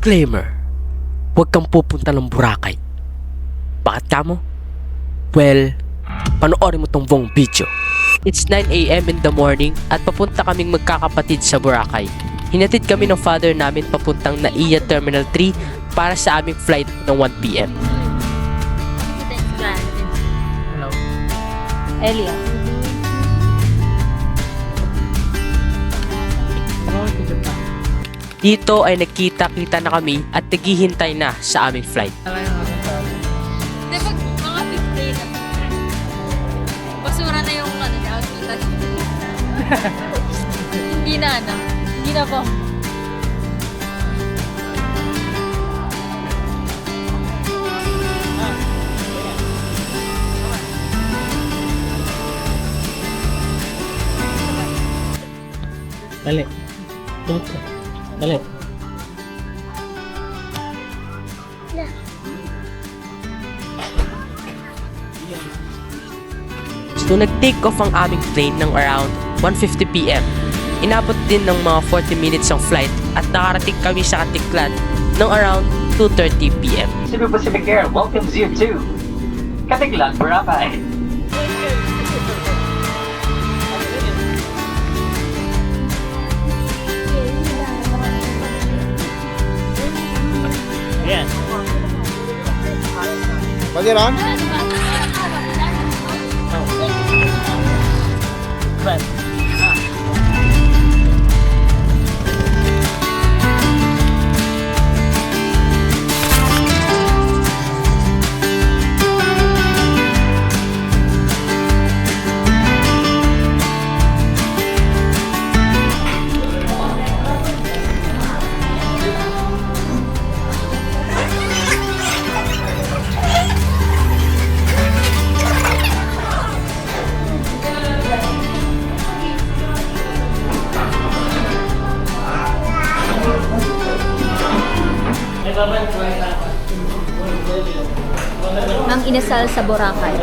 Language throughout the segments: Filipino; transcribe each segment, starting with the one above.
Disclaimer: huwag kang pupunta ng Boracay. Bakit ka mo? Well, panoorin mo tong buong video. It's 9 AM in the morning at papunta kaming magkakapatid sa Boracay. Hinatid kami ng father namin papuntang NAIA Terminal 3 para sa aming flight ng 1 PM. Hello. Elia. Dito ay nagkita-kita na kami at naghihintay na sa aming flight. Di ba mga 15 na basura na yung ano niya, outfit. Hindi na ano. Hindi na po. Dali. Dali. So nag-take off ang aming plane ng around 1:50 PM. Inabot din ng mga 40 minutes ang flight at nakarating kami sa Katiklan ng around 2:30 PM. Cebu Pacific Air welcomes you to Katiklan, Boracay. Yan. Pwede ron? But, Ang inasal sa Boracay.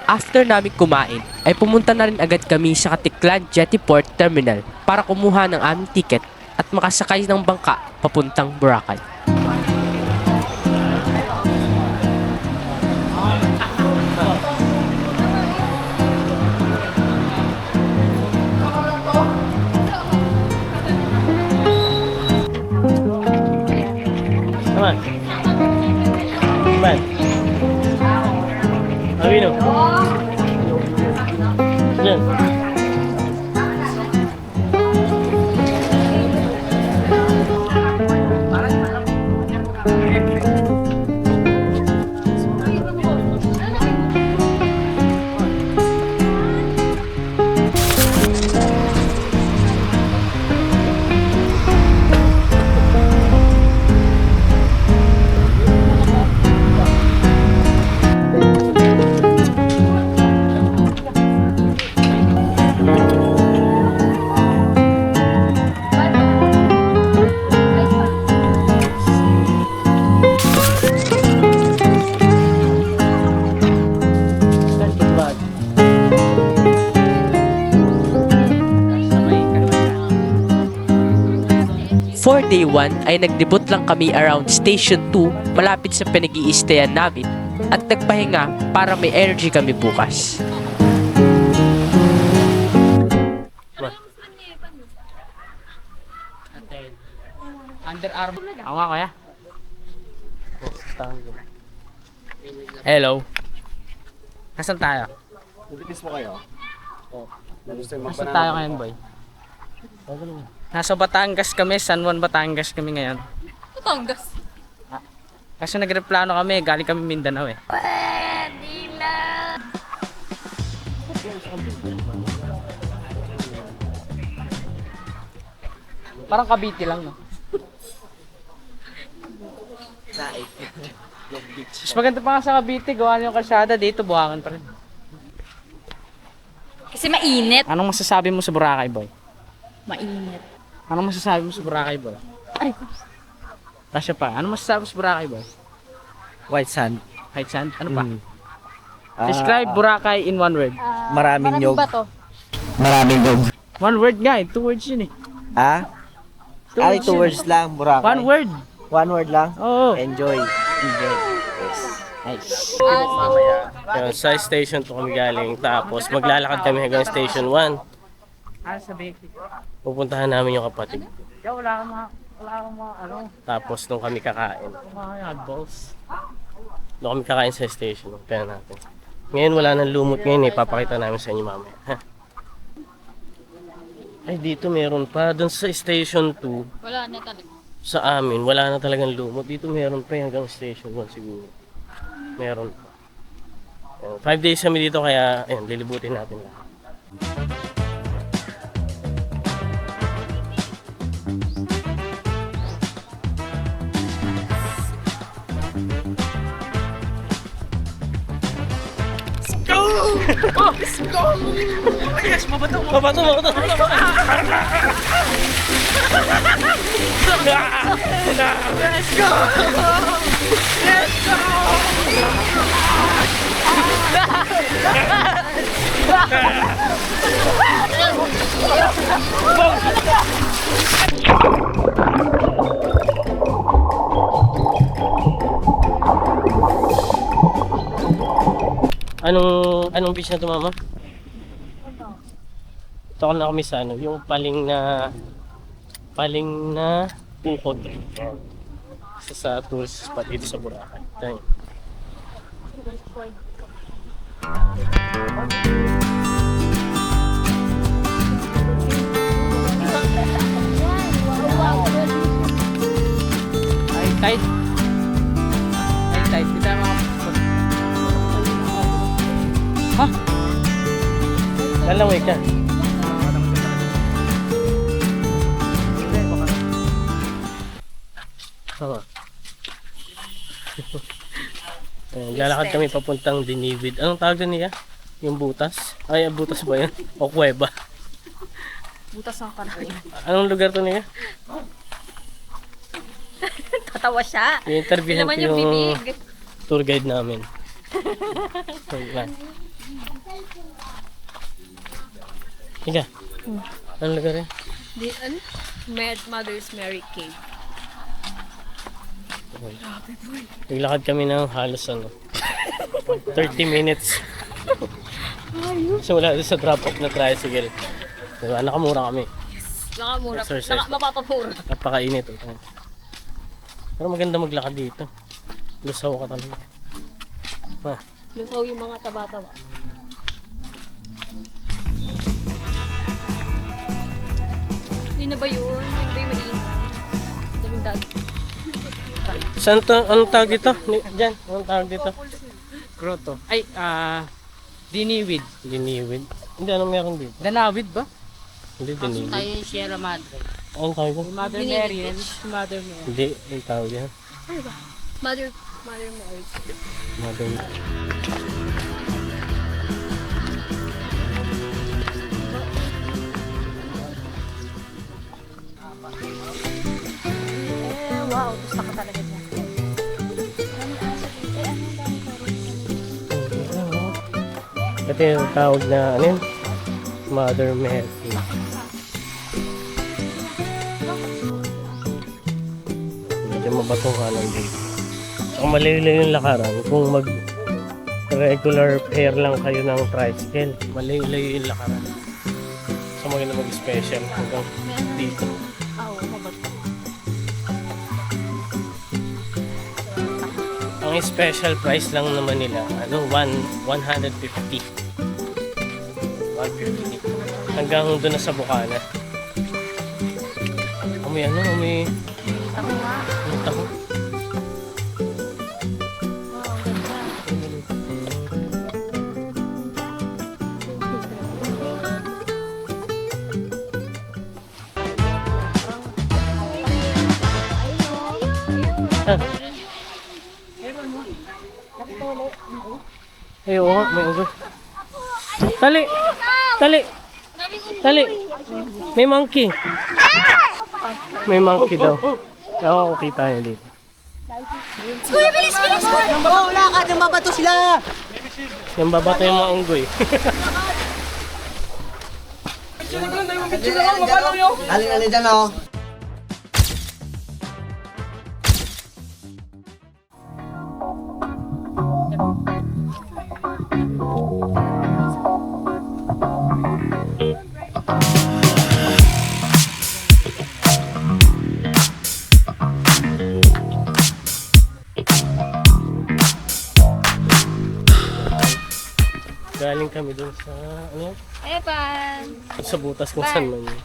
After namin kumain, ay pumunta na rin agad kami sa Katiklan Jettyport Terminal para kumuha ng aming ticket at makasakay ng bangka papuntang Boracay. come on. Come on. Avino. Yan. For day 1 ay nagdebut lang kami around Station 2 malapit sa pinag-i-stayan namin at nagpahinga para may energy kami bukas. Under Armour. Ako nga kaya. Hello. Nasaan tayo? Nabipis mo kayo? Oh. Nasaan tayo ngayon, boy? Nasa Batangas kami, San Juan, Batangas kami ngayon. Batangas. Kasi nagreplano kami, galing kami Mindanao eh. Pwede na. Parang Cavite lang, no? Mas maganda pa nga sa Cavite, gawa niyo yung kalsada, dito buhangan pa rin. Kasi mainit. Anong masasabi mo sa Boracay, boy? Mainit. Anong masasabi mo sa Boracay, boy? Ay ko. Kasya pa. Ano masasabi sa Boracay, boy? White sand. White sand? Ano pa? Ah, Describe Boracay in one word. Maraming nyog. bato. Maraming nyog. One word nga eh. 2 words yun eh. Ah? Ay, 2 words lang, Boracay. One word. One word lang? Oo. Enjoy. Nice. Yan, sa station 2 kami galing. Tapos maglalakad kami hanggang station 1. Sabi ko. Pupuntahan namin yung kapatid. Wala kang mga ano. Tapos nung kami kakain. Mga balls. Nung kami kakain sa station. Kaya natin. Ngayon wala nang lumot ngayon eh. Papakita namin sa inyo mamaya. Ha? Ay dito meron pa. Doon sa station 2. Wala na talaga. Sa amin wala na talagang lumot. Dito meron pa hanggang station 1 siguro. Meron pa. 5 days kami dito kaya ayun, lilibutin natin lahat. Mabato. Anong beach na to, mama? Ito na kami sa ano, yung paling na Pukod. Isa sa tourist spot dito sa Boracay. Ito yun. Ay, tight. Ay, tight. Hindi tayo makapag... Ha? Lalaway ka. Tama. Lalakad kami papuntang Diniwid. Anong tawag doon niya? Yung butas? Ay, butas ba yan? O kuweba? Butas ng kanto. Anong lugar to niya? Tatawa siya. I-interviewin Naman ko yung yung bibig. tour guide namin. Wait lang. Ika. Anong lugar yan? Di, ano? Mother's Mary Cave. Naglakad kami ng halos 30 minutes. So wala doon sa drop-off na tricycle. Diba? Nakamura kami. Nakamura. Exercise. Mapapapura. Napakainit. Pero maganda maglakad dito. Lusaw ka talaga. Lusaw yung mga taba-taba. Hindi na ba yun? Hindi ba yung maliit? Daming dag. Saan to? Anong tawag dito? Diyan. Anong tawag dito? Grotto. Ay, Diniwid. Diniwid. Hindi, anong meron dito? Danawid ba? Hindi, Diniwid. yung Sierra Madre. Anong tawag dito? Mother Mary. Yan si Mother Mary. Hindi, yung tawag yan. Mother Mary. Madam. Wow, gusto ko talaga niya. Ito yung tawag na ano yun? Mother Mary. Medyo mabatong kanan dito. Kung malayo yung lakaran, kung mag regular fare lang kayo ng tricycle, malayo yung lakaran. So maganda mag-special hanggang dito. Oo, mabato. Ang special price lang naman nila, 150. 150. Hanggang doon na sa Bukana. Amoy amoy Ako nga. taho. Wow, ganda. Ay, oo nga, may ugoy. Tali! Tali! Tali! May monkey. May monkey daw. Oo, kita niyo dito. Kuya, bilis, bilis! Oh, lakad! Mabato sila! Yung babato yung mga unggoy. Alin dyan oh. Galing kami dun sa, ano yan? Epan! Sa butas kung saan man yun.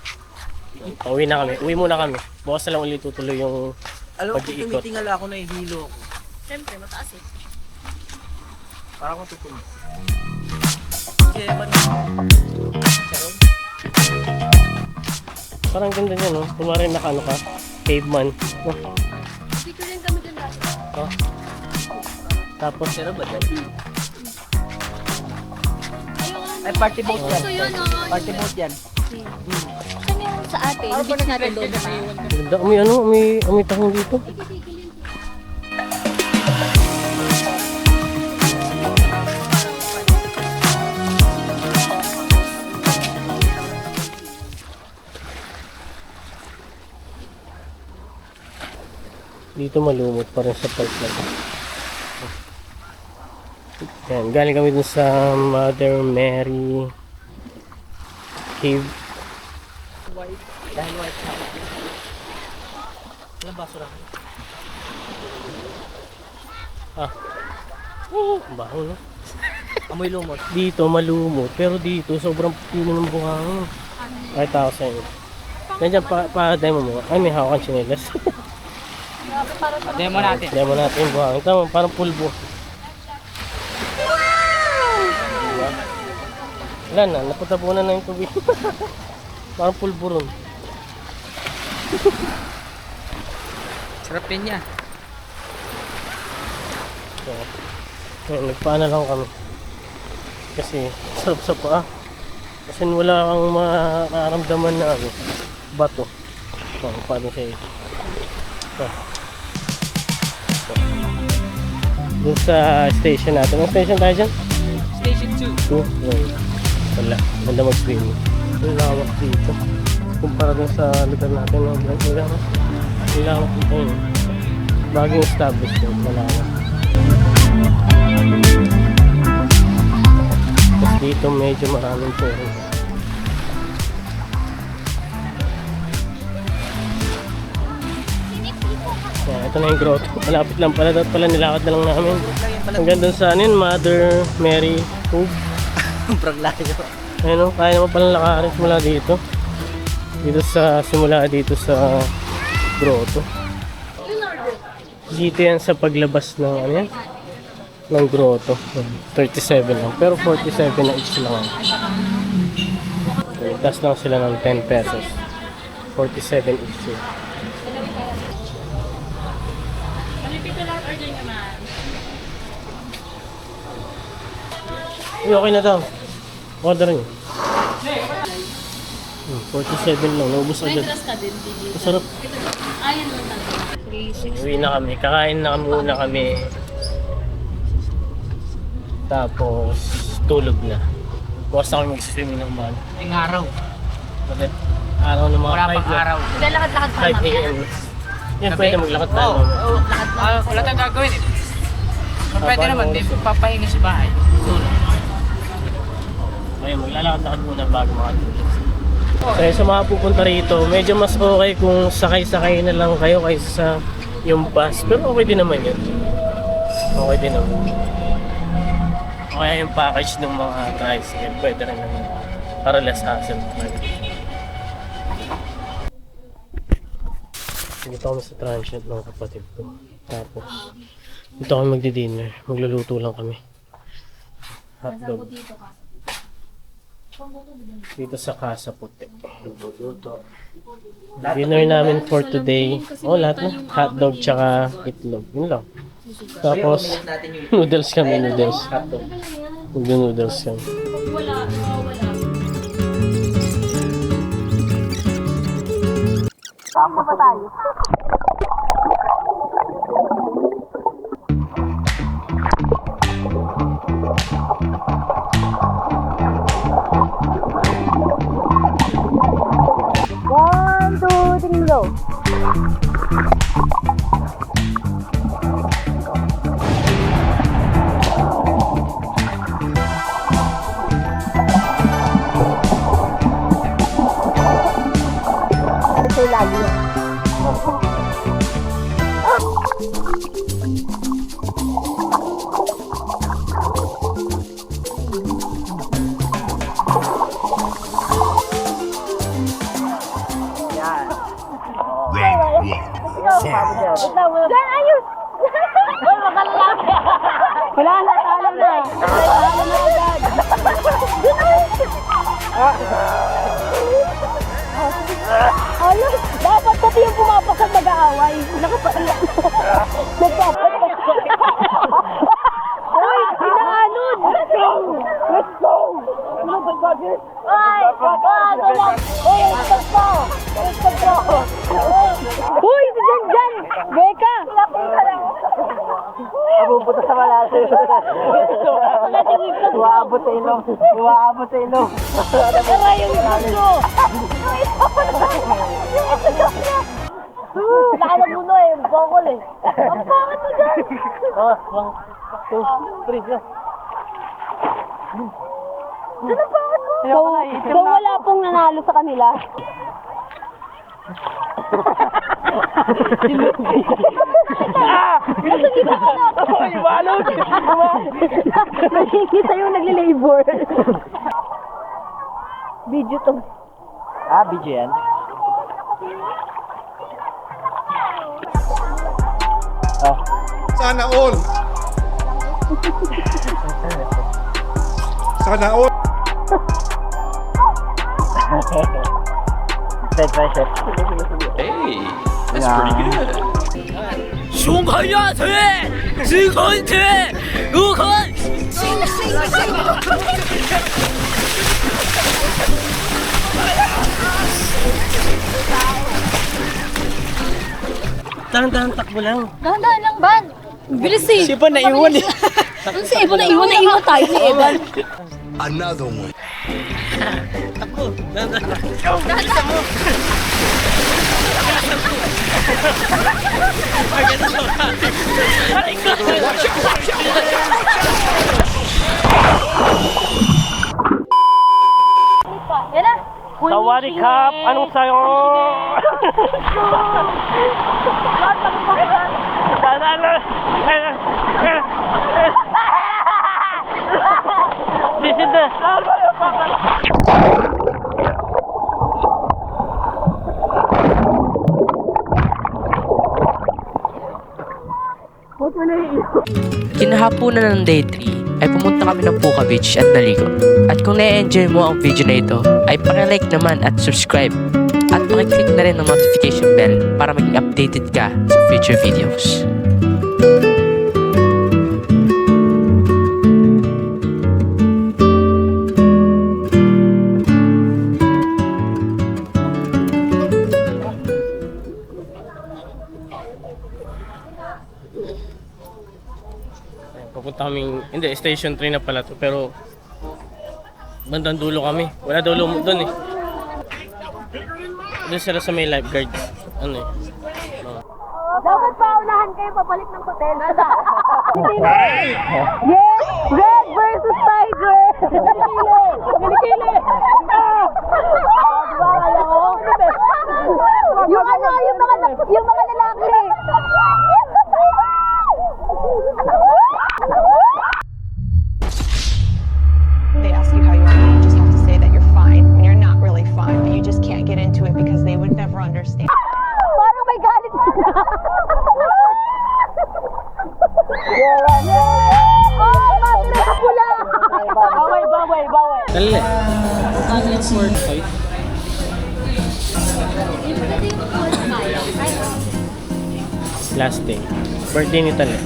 Uwi na kami. Uwi muna kami. Bukas na lang ulit tutuloy yung Alam ko, pag-iikot. tumitingala ako na ihilo. Siyempre, mataas eh. Parang kung tutuloy. Parang ganda niya, no? Kumari naka ano ka, caveman. No? Dito rin kami dun dati. Oh. Tapos, Ay, party boat yan. So yun, oh. Party boat yan. Saan yung sa atin? Yung beach natin doon. ganda. May ano, may tahong dito. Dito malumot pa rin sa park na to. Yan, galing kami dun sa Mother Mary Cave. Dahil white na. Walang basura. Baho, no? Amoy lumot. Dito malumot, pero dito sobrang pino ng buhangin. Kahit ako sa inyo. Nandiyan pa-demo mo. Ay, may hawakan chinelas. Demo natin. Demo natin yung buhangin. Tama, parang pulbo. Diba? Wala na, napatapunan na yung tubig. Parang pulbo ron. Sarap din niya. So, nagpaana lang kami. Kasi sarap sa paa. Kasi wala kang makaramdaman na ano, bato. So, paano siya ito? Doon sa station natin. Ang station tayo dyan? Station 2. 2? Wala. Ganda mag-swimming. Ang lawak dito. Kumpara dun sa lugar natin. Ang lawak dito yun. Bagong established yun. Malawak. Tapos dito medyo maraming touring. Yan, ito na yung grotto. Malapit lang pala. Dapat pala nilakad na lang namin. Hanggang dun sa anin, Mother Mary Cove. Sobrang layo. Ayun o, kaya naman palang lakarin simula dito. Simula dito sa grotto. Dito yan sa paglabas ng ano yan? Ng grotto. 37 lang. Pero 47 na each lang. Itas lang sila ng 10 pesos. 47 each yun. Uy, okay na daw. Order nyo. 47 lang. Naubos agad. Masarap. Ayun lang talaga. Uwi na kami. Kakain na muna kami. Tapos, tulog na. Bukas na kami mag-swimming ng umaga. Yung araw. Bakit? Araw ng mga Wala 5 pang araw. Hindi, lakad-lakad pa 5 namin. a.m. Yan, pwede maglakad tayo. Wala tayong gagawin eh. Pwede naman, di papahinga sa bahay. Ayun, maglalakad-lakad muna bago makatulog. Kaya sa mga pupunta rito, medyo mas okay kung sakay-sakay na lang kayo kaysa sa yung bus. Pero okay din naman yun. Okay din naman. Kaya yung package ng mga tricycle, pwede rin naman. Para less hassle. Dito kami sa transient ng kapatid ko. Tapos, dito kami magdi-dinner. Magluluto lang kami. Hotdog. Dito sa Casa Puti. Dinner namin for today. Oh, lahat na. Hotdog tsaka itlog. Yun lang. Tapos, noodles kami, noodles. Hotdog. Mag-noodles kami. Saan ba tayo? Go! Ito lagi. Yan, ayos! Uy, makalaki! Wala na, talo na. Talo na agad. Ayos! Dapat pati yung pumapasag mag-aaway. Nakapaiyak. Nagpapasag. Uy, inaanod! Let's go! Let's go! Ay! Ano lang? Uy, stop po! Stop po! Uy, si Jan! Beka! Abubuto sa malalim. Uwaabot sa ilong. Uwaabot sa ilong. Tara yung gusto! Naalam mo na eh, bokol eh. Ang pangit mo dyan! 1, 2, 3, go. Ano pangit mo? So wala pong nanalo sa kanila? Kasi di ba ka na? Ibalog! Nakikita yung nagle-labor. Video to. Video yan. Sana all! Sana all! Dead pressure. Dahan-dahan takbo lang. Dahan-dahan lang, Ban. Bilis eh. Si Evan naiwan eh. Ano si Evan naiwan tayo ni Evan. Another one. Takbo. Yan na. Sawari Cup! Anong sayo? This is the... Kinahaponan ng day 3 ay pumunta kami ng Puka Beach at naligo. At kung na-enjoy mo ang video na ito, ay paki-like naman at subscribe. At paki-click na rin ang notification bell para maging updated ka sa future videos. Papunta kaming, hindi, station 3 na pala to, pero bandang dulo kami. Wala dulo doon eh. Doon sila sa may lifeguard. Ano eh. Dapat paunahan kayo papalit ng hotel. Yes! Red versus Tiger! Kilikili! Yung ano, yung mga lalaki! They ask you how you are, you just have to say that you're fine when you're not really fine, but you just can't get into it because they would never understand. Parang may galit sila. Oh, matira sa pula! Baway. Dali. Let's work fight. Last day. Birthday ni Tali.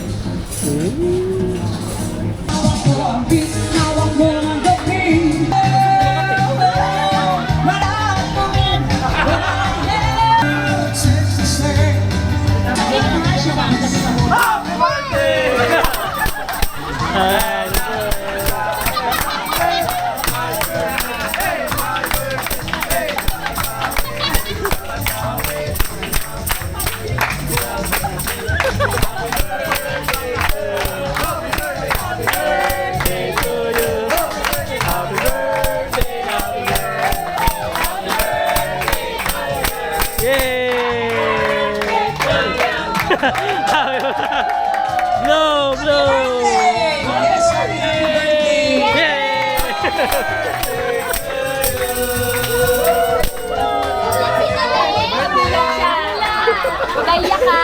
Kaya ka.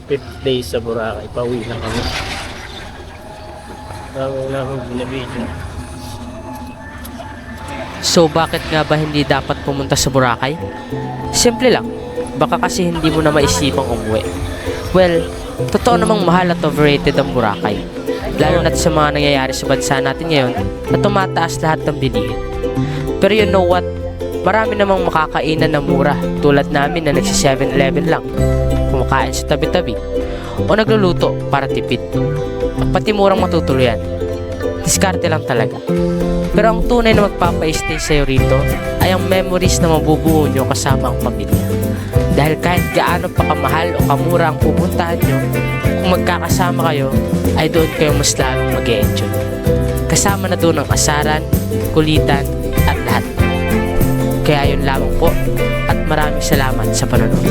Fifth day sa Boracay. Pauwi na kami. Bago na akong binabidyo. So bakit nga ba hindi dapat pumunta sa Boracay? Simple lang, baka kasi hindi mo na maisipang umuwi. Well, totoo namang mahal at overrated ang Boracay. Lalo na't sa mga nangyayari sa bansa natin ngayon na tumataas lahat ng bilihin. Pero you know what? Marami namang makakainan na mura tulad namin na nagsi 7-Eleven lang, kumakain sa tabi-tabi, o nagluluto para tipid. Pati murang matutuluyan. Diskarte lang talaga. Pero ang tunay na magpapa-stay sa'yo rito ay ang memories na mabubuo nyo kasama ang pamilya. Dahil kahit gaano pa kamahal o kamura ang pupuntahan nyo, kung magkakasama kayo, ay doon kayo mas lalong mag-e-enjoy. Kasama na doon ang asaran, kulitan, at lahat. Kaya yun lamang po at maraming salamat sa panonood.